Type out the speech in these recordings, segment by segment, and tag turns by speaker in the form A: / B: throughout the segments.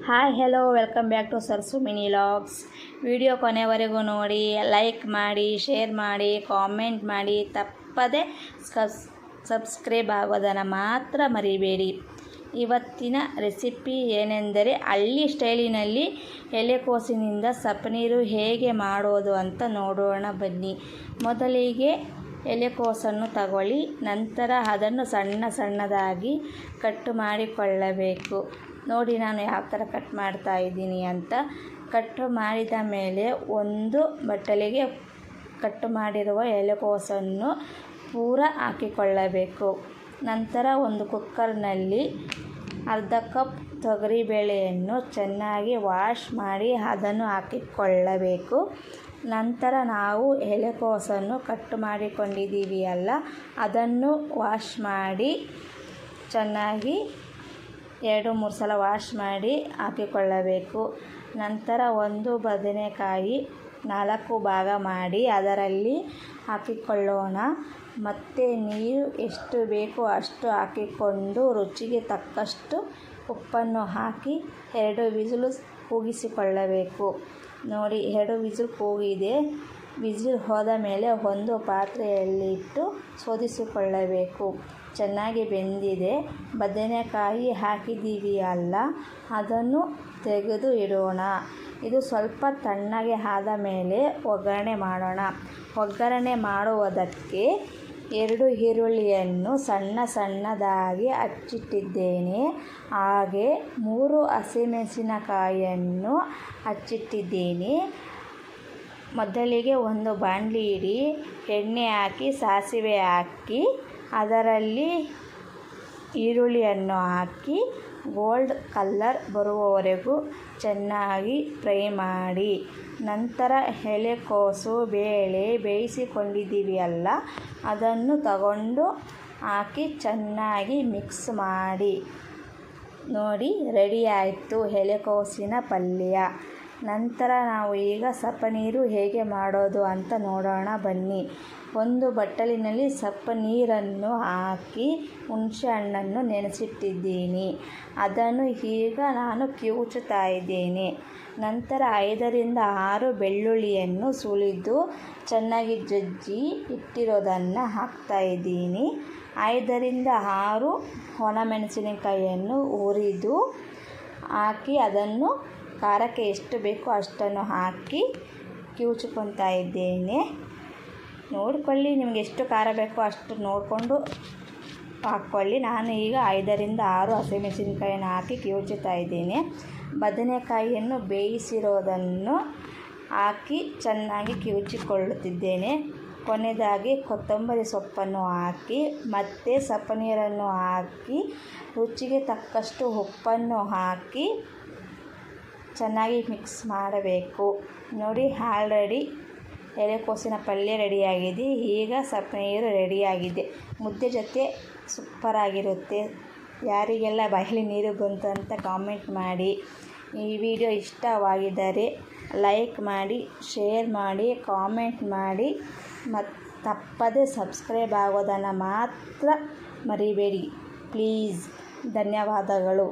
A: Hi hello welcome back to ಸರ್ಸು mini logs. Video ಕೊನೆವರೆಗೂ ನೋಡಿ, ಲೈಕ್ ಮಾಡಿ, ಶೇರ್ ಮಾಡಿ, ಕಾಮೆಂಟ್ ಮಾಡಿ, ತಪ್ಪದೆ ಸಬ್ಸ್ಕ್ರೈಬ್ ಆಗೋದನ್ನು ಮಾತ್ರ ಮರಿಬೇಡಿ. ಇವತ್ತಿನ ರೆಸಿಪಿ ಏನೆಂದರೆ ಹಳ್ಳಿ ಸ್ಟೈಲಿನಲ್ಲಿ ಎಲೆಕೋಸಿನಿಂದ ಸಪ್ಪನೀರು ಹೇಗೆ ಮಾಡೋದು ಅಂತ ನೋಡೋಣ ಬನ್ನಿ. ಮೊದಲಿಗೆ ಎಲೆಕೋಸನ್ನು ತಗೊಳ್ಳಿ, ನಂತರ ಅದನ್ನು ಸಣ್ಣದಾಗಿ ಕಟ್ ಮಾಡಿಕೊಳ್ಳಬೇಕು. ನೋಡಿ ನಾನು ಯಾವ ಥರ ಕಟ್ ಮಾಡ್ತಾ ಇದ್ದೀನಿ ಅಂತ. ಕಟ್ ಮಾಡಿದ ಮೇಲೆ ಒಂದು ಬಟ್ಟಲಿಗೆ ಕಟ್ ಮಾಡಿರುವ ಎಲೆಕೋಸನ್ನು ಪೂರ ಹಾಕಿಕೊಳ್ಳಬೇಕು. ನಂತರ ಒಂದು ಕುಕ್ಕರ್ನಲ್ಲಿ ಅರ್ಧ ಕಪ್ ತೊಗರಿಬೇಳೆಯನ್ನು ಚೆನ್ನಾಗಿ ವಾಶ್ ಮಾಡಿ ಅದನ್ನು ಹಾಕಿಕೊಳ್ಳಬೇಕು. ನಂತರ ನಾವು ಎಲೆಕೋಸನ್ನು ಕಟ್ ಮಾಡಿಕೊಂಡಿದ್ದೀವಿ ಅಲ್ಲ, ಅದನ್ನು ವಾಶ್ ಮಾಡಿ ಚೆನ್ನಾಗಿ 2-3 ಸಲ ವಾಶ್ ಮಾಡಿ ಹಾಕಿಕೊಳ್ಳಬೇಕು. ನಂತರ ಒಂದು ಬದನೆಕಾಯಿ 4 ಭಾಗ ಮಾಡಿ ಅದರಲ್ಲಿ ಹಾಕಿಕೊಳ್ಳೋಣ. ಮತ್ತು ನೀರು ಎಷ್ಟು ಬೇಕೋ ಅಷ್ಟು ಹಾಕಿಕೊಂಡು ರುಚಿಗೆ ತಕ್ಕಷ್ಟು ಉಪ್ಪನ್ನು ಹಾಕಿ 2 ವಿಸಿಲು ಕೂಗಿಸಿಕೊಳ್ಳಬೇಕು. ನೋಡಿ 2 ವಿಸಿಲ್ ಕೂಗಿದೆ. ವಿಸಿಲ್ ಹೋದ ಮೇಲೆ ಒಂದು ಪಾತ್ರೆಯಲ್ಲಿಟ್ಟು ಶೋಧಿಸಿಕೊಳ್ಳಬೇಕು. ಚೆನ್ನಾಗಿ ಬೆಂದಿದೆ. ಬದನೆಕಾಯಿ ಹಾಕಿದ್ದೀವಿ ಅಲ್ಲ, ಅದನ್ನು ತೆಗೆದು ಇಡೋಣ. ಇದು ಸ್ವಲ್ಪ ತಣ್ಣಗೆ ಆದ ಮೇಲೆ ಒಗ್ಗರಣೆ ಮಾಡೋಣ. ಒಗ್ಗರಣೆ ಮಾಡುವುದಕ್ಕೆ 2 ಈರುಳ್ಳಿಯನ್ನು ಸಣ್ಣದಾಗಿ ಹಚ್ಚಿಟ್ಟಿದ್ದೇನೆ. ಹಾಗೆ 3 ಹಸಿಮೆಣಸಿನಕಾಯಿಯನ್ನು ಹಚ್ಚಿಟ್ಟಿದ್ದೀನಿ. ಮೊದಲಿಗೆ ಒಂದು ಬಾಣಲಿ ಇಡಿ, ಎಣ್ಣೆ ಹಾಕಿ ಸಾಸಿವೆ ಹಾಕಿ ಅದರಲ್ಲಿ ಈರುಳ್ಳಿಯನ್ನು ಹಾಕಿ ಗೋಲ್ಡ್ ಕಲರ್ ಬರುವವರೆಗೂ ಚೆನ್ನಾಗಿ ಫ್ರೈ ಮಾಡಿ. ನಂತರ ಎಲೆಕೋಸು ಬೇಳೆ ಬೇಯಿಸಿಕೊಂಡಿದ್ದೀವಿ ಅಲ್ಲ, ಅದನ್ನು ತಗೊಂಡು ಹಾಕಿ ಚೆನ್ನಾಗಿ ಮಿಕ್ಸ್ ಮಾಡಿ. ನೋಡಿ ರೆಡಿ ಆಯಿತು ಎಲೆಕೋಸಿನ ಪಲ್ಯ. ನಂತರ ನಾವು ಈಗ ಸಪ್ಪನೀರು ಹೇಗೆ ಮಾಡೋದು ಅಂತ ನೋಡೋಣ ಬನ್ನಿ. ಒಂದು ಬಟ್ಟಲಿನಲ್ಲಿ ಸಪ್ಪನೀರನ್ನು ಹಾಕಿ ಹುಣಸೆ ಹಣ್ಣನ್ನು ನೆನೆಸಿಟ್ಟಿದ್ದೀನಿ. ಅದನ್ನು ಈಗ ನಾನು ಕಿವುಚುತ್ತಾ ಇದ್ದೇನೆ. ನಂತರ 5-6 ಬೆಳ್ಳುಳ್ಳಿಯನ್ನು ಸುಲಿದು ಚೆನ್ನಾಗಿ ಜಜ್ಜಿ ಇಟ್ಟಿರೋದನ್ನು ಹಾಕ್ತಾಯಿದ್ದೀನಿ. 5-6 ಒಣಮೆಣಸಿನಕಾಯಿಯನ್ನು ಹುರಿದು ಹಾಕಿ ಅದನ್ನು ಖಾರಕ್ಕೆ ಎಷ್ಟು ಬೇಕೋ ಅಷ್ಟನ್ನು ಹಾಕಿ ಕಿವುಚ್ಕೊತಾ ಇದ್ದೇನೆ. ನೋಡಿಕೊಳ್ಳಿ, ನಿಮಗೆ ಎಷ್ಟು ಖಾರ ಬೇಕೋ ಅಷ್ಟು ನೋಡಿಕೊಂಡು ಹಾಕ್ಕೊಳ್ಳಿ. ನಾನು ಈಗ 5-6 ಹಸಿಮೆಣಸಿನಕಾಯಿಯನ್ನು ಹಾಕಿ ಕಿವುಚುತ್ತಾ ಇದ್ದೇನೆ. ಬದನೆಕಾಯಿಯನ್ನು ಬೇಯಿಸಿರೋದನ್ನು ಹಾಕಿ ಚೆನ್ನಾಗಿ ಕಿವುಚಿಕೊಳ್ಳುತ್ತಿದ್ದೇನೆ. ಕೊನೆಯದಾಗಿ ಕೊತ್ತಂಬರಿ ಸೊಪ್ಪನ್ನು ಹಾಕಿ ಮತ್ತೆ ಸಪ್ಪನೀರನ್ನು ಹಾಕಿ ರುಚಿಗೆ ತಕ್ಕಷ್ಟು ಉಪ್ಪನ್ನು ಹಾಕಿ ಚೆನ್ನಾಗಿ ಮಿಕ್ಸ್ ಮಾಡಬೇಕು. ನೋಡಿ ಆಲ್ರೆಡಿ ಎಲೆಕೋಸಿನ ಪಲ್ಯ ರೆಡಿಯಾಗಿದೆ. ಈಗ ಸಪ್ಪನೀರು ರೆಡಿಯಾಗಿದೆ. ಮುದ್ದೆ ಜೊತೆ ಸೂಪರಾಗಿರುತ್ತೆ. ಯಾರಿಗೆಲ್ಲ ಬಾಯಲ್ಲಿ ನೀರು ಬಂತು ಅಂತ ಕಾಮೆಂಟ್ ಮಾಡಿ. ಈ ವಿಡಿಯೋ ಇಷ್ಟವಾಗಿದ್ದರೆ ಲೈಕ್ ಮಾಡಿ, ಶೇರ್ ಮಾಡಿ, ಕಾಮೆಂಟ್ ಮಾಡಿ, ಮತ್ತು ತಪ್ಪದೆ ಸಬ್ಸ್ಕ್ರೈಬ್ ಆಗೋದನ್ನು ಮಾತ್ರ ಮರಿಬೇಡಿ ಪ್ಲೀಸ್. ಧನ್ಯವಾದಗಳು.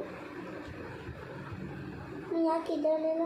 B: ಯಾಕೆ ಇದರಲ್ಲಿಲ್ಲ?